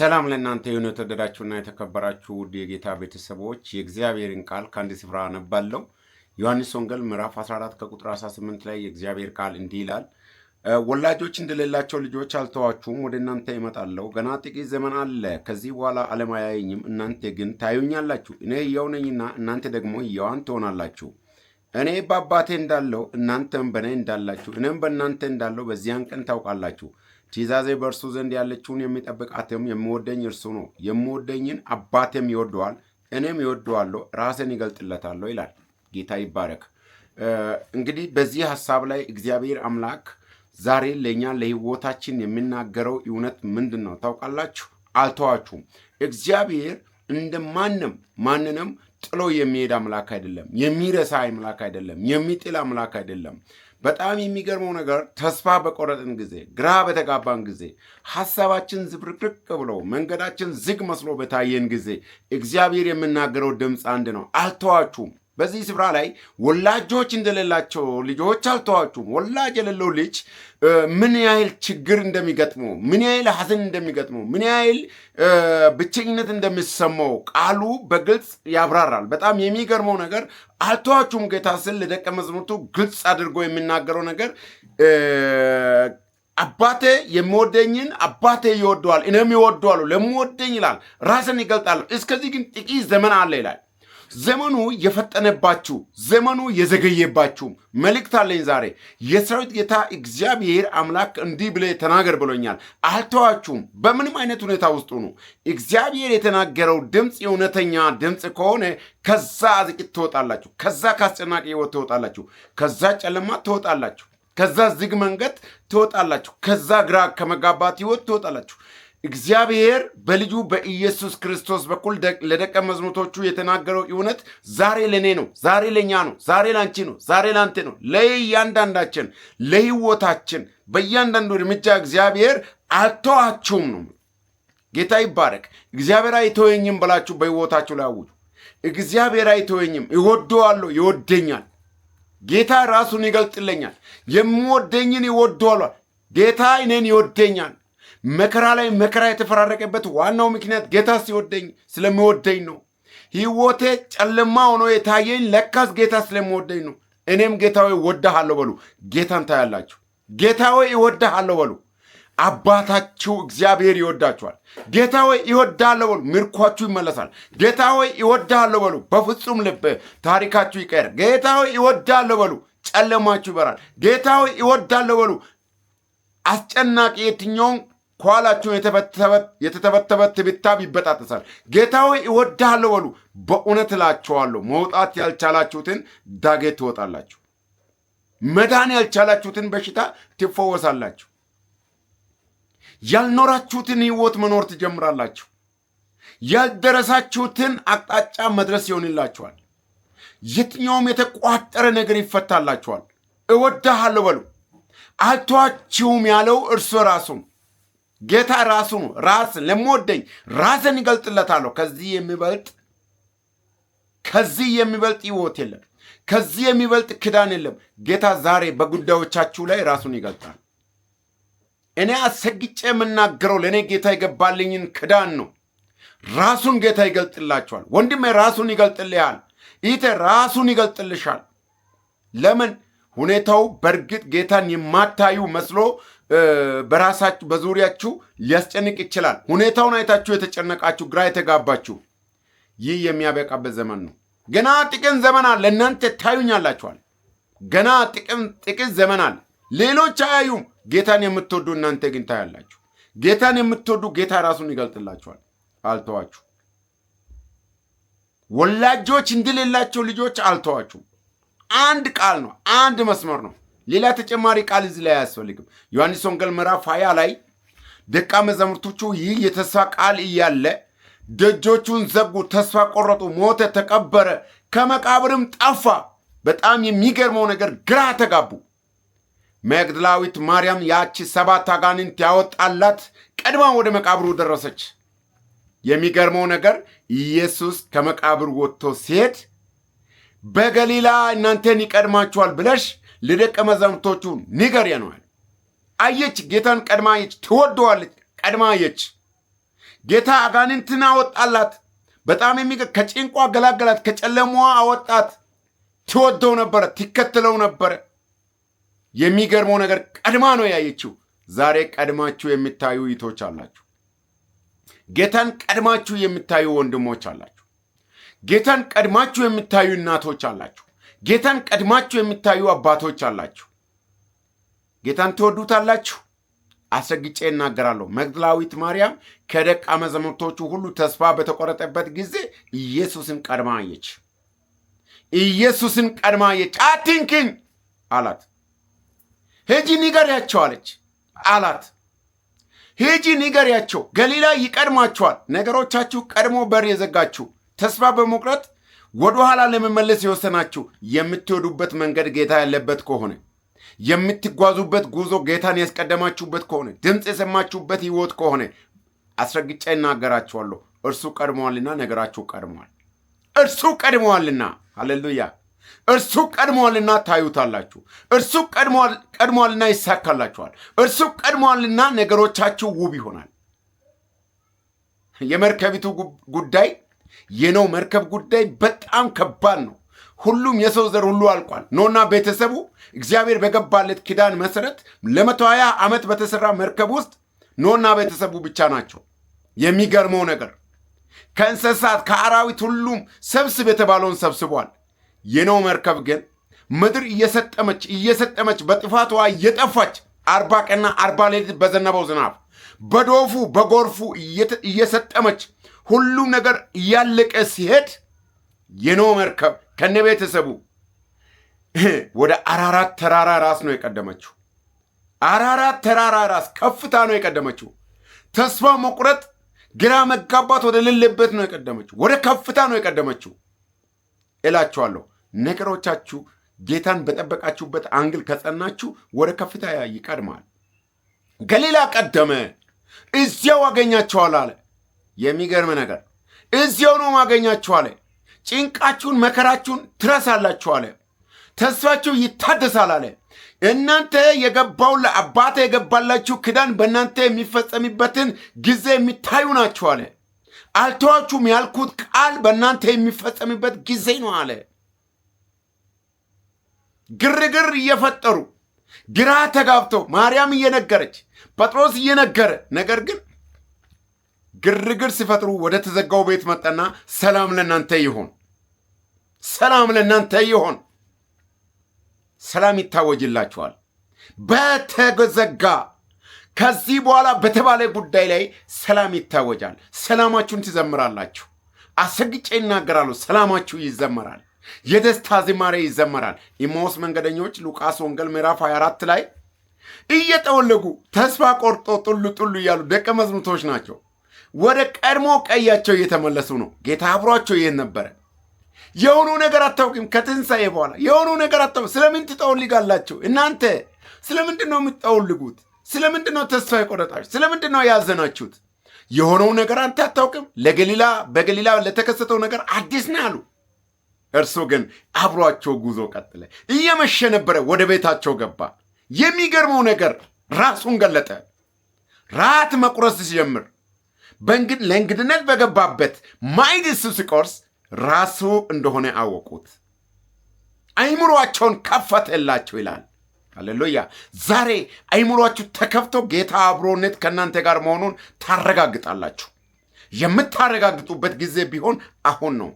ሰላም ለእናንተ የሆነ የተወደዳችሁና የተከበራችሁ ውድ የጌታ ቤተሰቦች የእግዚአብሔርን ቃል ከአንድ ስፍራ አነባለሁ። ዮሐንስ ወንጌል ምዕራፍ 14 ከቁጥር 18 ላይ የእግዚአብሔር ቃል እንዲህ ይላል፣ ወላጆች እንደሌላቸው ልጆች አልተዋችሁም፣ ወደ እናንተ እመጣለሁ። ገና ጥቂት ዘመን አለ፣ ከዚህ በኋላ ዓለም አያየኝም፣ እናንተ ግን ታዩኛላችሁ። እኔ ሕያው ነኝና እናንተ ደግሞ ሕያዋን ትሆናላችሁ። እኔ በአባቴ እንዳለሁ እናንተም በእኔ እንዳላችሁ እኔም በእናንተ እንዳለሁ በዚያን ቀን ታውቃላችሁ። ትእዛዜ በእርሱ ዘንድ ያለችውን የሚጠብቃትም የሚወደኝ እርሱ ነው። የሚወደኝን አባቴም ይወደዋል፣ እኔም ይወደዋለሁ፣ ራሴን ይገልጥለታለሁ ይላል። ጌታ ይባረክ። እንግዲህ በዚህ ሐሳብ ላይ እግዚአብሔር አምላክ ዛሬ ለእኛ ለሕይወታችን የሚናገረው እውነት ምንድን ነው ታውቃላችሁ? አልተዋችሁም። እግዚአብሔር እንደ ማንንም ጥሎ የሚሄድ አምላክ አይደለም። የሚረሳ አምላክ አይደለም። የሚጥል አምላክ አይደለም። በጣም የሚገርመው ነገር ተስፋ በቆረጥን ጊዜ፣ ግራ በተጋባን ጊዜ፣ ሐሳባችን ዝብርቅርቅ ብሎ መንገዳችን ዝግ መስሎ በታየን ጊዜ እግዚአብሔር የሚናገረው ድምፅ አንድ ነው፣ አልተዋችሁም። በዚህ ስፍራ ላይ ወላጆች እንደሌላቸው ልጆች አልተዋችሁም። ወላጅ የሌለው ልጅ ምን ያህል ችግር እንደሚገጥመው፣ ምን ያህል ሐዘን እንደሚገጥመው፣ ምን ያህል ብቸኝነት እንደሚሰማው ቃሉ በግልጽ ያብራራል። በጣም የሚገርመው ነገር አልተዋችሁም ጌታ ስል ለደቀ መዛሙርቱ ግልጽ አድርጎ የሚናገረው ነገር አባቴ የሚወደኝን አባቴ ይወደዋል፣ እኔም ይወደዋለሁ። ለሚወደኝ ይላል ራስን ይገልጣለሁ። እስከዚህ ግን ጥቂት ዘመን አለ ይላል። ዘመኑ የፈጠነባችሁ፣ ዘመኑ የዘገየባችሁ መልእክት አለኝ ዛሬ። የሰራዊት ጌታ እግዚአብሔር አምላክ እንዲህ ብለህ ተናገር ብሎኛል። አልተዋችሁም። በምንም አይነት ሁኔታ ውስጥ ሁኑ። እግዚአብሔር የተናገረው ድምፅ የእውነተኛ ድምፅ ከሆነ ከዛ አዝቂት ትወጣላችሁ። ከዛ ከአስጨናቂ ሕይወት ትወጣላችሁ። ከዛ ጨለማ ትወጣላችሁ። ከዛ ዝግ መንገድ ትወጣላችሁ። ከዛ ግራ ከመጋባት ሕይወት ትወጣላችሁ። እግዚአብሔር በልጁ በኢየሱስ ክርስቶስ በኩል ለደቀ መዛሙርቶቹ የተናገረው እውነት ዛሬ ለእኔ ነው፣ ዛሬ ለእኛ ነው፣ ዛሬ ላንቺ ነው፣ ዛሬ ላንተ ነው። ለእያንዳንዳችን ለሕይወታችን በእያንዳንዱ እርምጃ እግዚአብሔር አልተዋችሁም ነው። ጌታ ይባረክ። እግዚአብሔር አይተወኝም ብላችሁ በሕይወታችሁ ላይ አውጁ። እግዚአብሔር አይተወኝም፣ እወደዋለሁ፣ ይወደኛል። ጌታ ራሱን ይገልጥልኛል። የምወደኝን ይወደዋል። ጌታ እኔን ይወደኛል። መከራ ላይ መከራ የተፈራረቀበት ዋናው ምክንያት ጌታ ሲወደኝ ስለሚወደኝ ነው። ሕይወቴ ጨለማ ሆኖ የታየኝ ለካስ ጌታ ስለሚወደኝ ነው። እኔም ጌታ ሆይ እወድሃለሁ በሉ። ጌታን ታያላችሁ። ጌታ ሆይ እወድሃለሁ በሉ። አባታችሁ እግዚአብሔር ይወዳችኋል። ጌታ ሆይ እወድሃለሁ በሉ። ምርኳችሁ ይመለሳል። ጌታ ሆይ እወድሃለሁ በሉ። በፍጹም ልብ ታሪካችሁ ይቀር። ጌታ ሆይ እወድሃለሁ በሉ። ጨለማችሁ ይበራል። ጌታ ሆይ እወድሃለሁ በሉ። አስጨናቂ የትኛውን ኋላችሁን የተተበተበ ትብታብ ይበጣጠሳል። ጌታ ሆይ እወድሃለሁ በሉ። በእውነት እላችኋለሁ መውጣት ያልቻላችሁትን ዳገት ትወጣላችሁ። መዳን ያልቻላችሁትን በሽታ ትፈወሳላችሁ። ያልኖራችሁትን ሕይወት መኖር ትጀምራላችሁ። ያልደረሳችሁትን አቅጣጫ መድረስ ይሆንላችኋል። የትኛውም የተቋጠረ ነገር ይፈታላችኋል። እወድሃለሁ በሉ። አልተዋችሁም ያለው እርሱ ራሱ ነው። ጌታ ራሱ ነው። ራስ ለምወደኝ ራስን ይገልጥለታለሁ። ከዚህ የሚበልጥ ሕይወት የለም። ከዚህ የሚበልጥ ክዳን የለም። ጌታ ዛሬ በጉዳዮቻችሁ ላይ ራሱን ይገልጣል። እኔ አሰግጬ የምናገረው ለእኔ ጌታ የገባልኝን ክዳን ነው። ራሱን ጌታ ይገልጥላችኋል። ወንድሜ ራሱን ይገልጥልሃል። ይቴ ራሱን ይገልጥልሻል። ለምን? ሁኔታው በእርግጥ ጌታን የማታዩ መስሎ በራሳችሁ በዙሪያችሁ ሊያስጨንቅ ይችላል። ሁኔታውን አይታችሁ የተጨነቃችሁ፣ ግራ የተጋባችሁ፣ ይህ የሚያበቃበት ዘመን ነው። ገና ጥቂት ዘመን አለ። እናንተ ታዩኛላችኋል። ገና ጥቂት ዘመን አለ። ሌሎች አያዩም። ጌታን የምትወዱ እናንተ ግን ታያላችሁ። ጌታን የምትወዱ ጌታ ራሱን ይገልጥላችኋል። አልተዋችሁ። ወላጆች እንደሌላቸው ልጆች አልተዋችሁም። አንድ ቃል ነው። አንድ መስመር ነው። ሌላ ተጨማሪ ቃል እዚህ ላይ አያስፈልግም። ዮሐንስ ወንጌል ምዕራፍ 20 ላይ ደቀ መዛሙርቶቹ ይህ የተስፋ ቃል እያለ ደጆቹን ዘጉ፣ ተስፋ ቆረጡ፣ ሞተ፣ ተቀበረ፣ ከመቃብርም ጠፋ። በጣም የሚገርመው ነገር ግራ ተጋቡ። መግደላዊት ማርያም ያቺ 7 አጋንንት ያወጣላት ቀድማ ወደ መቃብሩ ደረሰች። የሚገርመው ነገር ኢየሱስ ከመቃብር ወጥቶ ሲሄድ በገሊላ እናንተን ይቀድማችኋል ብለሽ ለደቀ መዛሙርቶቹ ንገሪያ ነው። አየች። ጌታን ቀድማ አየች። ትወደዋለች። ቀድማ አየች። ጌታ አጋንንትን አወጣላት። በጣም ከጭንቋ ገላገላት፣ ከጨለማዋ አወጣት። ትወደው ነበረ፣ ትከተለው ነበረ። የሚገርመው ነገር ቀድማ ነው ያየችው። ዛሬ ቀድማችሁ የሚታዩ እህቶች አላችሁ። ጌታን ቀድማችሁ የሚታዩ ወንድሞች አላችሁ። ጌታን ቀድማችሁ የሚታዩ እናቶች አላችሁ። ጌታን ቀድማችሁ የሚታዩ አባቶች አላችሁ። ጌታን ትወዱታላችሁ። አስረግጬ እናገራለሁ። መግደላዊት ማርያም ከደቀ መዛሙርቶቹ ሁሉ ተስፋ በተቆረጠበት ጊዜ ኢየሱስን ቀድማ አየች። ኢየሱስን ቀድማ አየች። አትንኪኝ አላት። ሂጂ ንገሪያቸው አላት። ሂጂ ንገሪያቸው፣ ገሊላ ይቀድማቸዋል። ነገሮቻችሁ ቀድሞ በር የዘጋችሁ፣ ተስፋ በመቁረጥ ወደኋላ ለመመለስ የወሰናችሁ፣ የምትወዱበት መንገድ ጌታ ያለበት ከሆነ፣ የምትጓዙበት ጉዞ ጌታን ያስቀደማችሁበት ከሆነ፣ ድምፅ የሰማችሁበት ህይወት ከሆነ አስረግጬ እናገራችኋለሁ፣ እርሱ ቀድመዋልና ነገራችሁ ቀድመዋል። እርሱ ቀድመዋልና፣ ሃሌሉያ። እርሱ ቀድመዋልና ታዩታላችሁ። እርሱ ቀድመዋልና ይሳካላችኋል። እርሱ ቀድመዋልና ነገሮቻችሁ ውብ ይሆናል። የመርከቢቱ ጉዳይ የኖህ መርከብ ጉዳይ በጣም ከባድ ነው። ሁሉም የሰው ዘር ሁሉ አልቋል። ኖህና ቤተሰቡ እግዚአብሔር በገባለት ኪዳን መሰረት ለ120 ዓመት በተሰራ መርከብ ውስጥ ኖህና ቤተሰቡ ብቻ ናቸው። የሚገርመው ነገር ከእንስሳት ከአራዊት ሁሉም ሰብስብ የተባለውን ሰብስቧል። የኖህ መርከብ ግን ምድር እየሰጠመች በጥፋቷ እየጠፋች 40 ቀንና 40 ሌሊት በዘነበው ዝናብ በዶፉ በጎርፉ እየሰጠመች ሁሉም ነገር እያለቀ ሲሄድ የኖህ መርከብ ከነቤተሰቡ ወደ አራራት ተራራ ራስ ነው የቀደመችው። አራራት ተራራ ራስ ከፍታ ነው የቀደመችው። ተስፋ መቁረጥ፣ ግራ መጋባት ወደ ሌለበት ነው የቀደመችው። ወደ ከፍታ ነው የቀደመችው እላችኋለሁ። ነገሮቻችሁ ጌታን በጠበቃችሁበት አንግል ከጸናችሁ ወደ ከፍታ ይቀድማል። ገሊላ ቀደመ፣ እዚያው አገኛችኋል አለ። የሚገርም ነገር እዚያው ነው ማገኛችሁ አለ። ጭንቃችሁን መከራችሁን ትረሳላችሁ አለ። ተስፋችሁ ይታደሳል አለ። እናንተ የገባው ለአባቴ የገባላችሁ ክዳን በእናንተ የሚፈጸምበትን ጊዜ የሚታዩ ናችሁ አለ። አልተዋችሁም ያልኩት ቃል በእናንተ የሚፈጸምበት ጊዜ ነው አለ። ግርግር እየፈጠሩ ግራ ተጋብተው ማርያም እየነገረች ጴጥሮስ እየነገረ ነገር ግን ግርግር ሲፈጥሩ ወደ ተዘጋው ቤት መጣና ሰላም ለእናንተ ይሁን፣ ሰላም ለእናንተ ይሁን። ሰላም ይታወጅላችኋል። በተዘጋ ከዚህ በኋላ በተባለ ጉዳይ ላይ ሰላም ይታወጃል። ሰላማችሁን ትዘምራላችሁ። አስረግጬ ይናገራሉ። ሰላማችሁ ይዘመራል። የደስታ ዝማሬ ይዘመራል። ኢማሁስ መንገደኞች ሉቃስ ወንጌል ምዕራፍ 24 ላይ እየጠወለጉ ተስፋ ቆርጦ ጡሉ እያሉ ደቀ መዛሙርቶች ናቸው። ወደ ቀድሞ ቀያቸው እየተመለሱ ነው። ጌታ አብሯቸው ይሄን ነበረ። የሆኑ ነገር አታውቅም። ከትንሣኤ በኋላ የሆኑ ነገር አታውቅም። ስለምን ትጠውልጋላችሁ? እናንተ ስለምንድን ነው የምትጠውልጉት? ስለምንድን ነው ተስፋ የቆረጣችሁ? ስለምንድን ነው ያዘናችሁት? የሆነው ነገር አንተ አታውቅም። በገሊላ ለተከሰተው ነገር አዲስ ነው አሉ። እርሱ ግን አብሯቸው ጉዞ ቀጥለ። እየመሸ ነበረ፣ ወደ ቤታቸው ገባ። የሚገርመው ነገር ራሱን ገለጠ። ራት መቁረስ ሲጀምር ለእንግድነት በገባበት ማዕድ እሱ ሲቆርስ ራሱ እንደሆነ አወቁት። አይምሯቸውን ከፈተላቸው ይላል። ሃሌሉያ። ዛሬ አይምሯችሁ ተከፍቶ ጌታ አብሮነት ከእናንተ ጋር መሆኑን ታረጋግጣላችሁ። የምታረጋግጡበት ጊዜ ቢሆን አሁን ነው።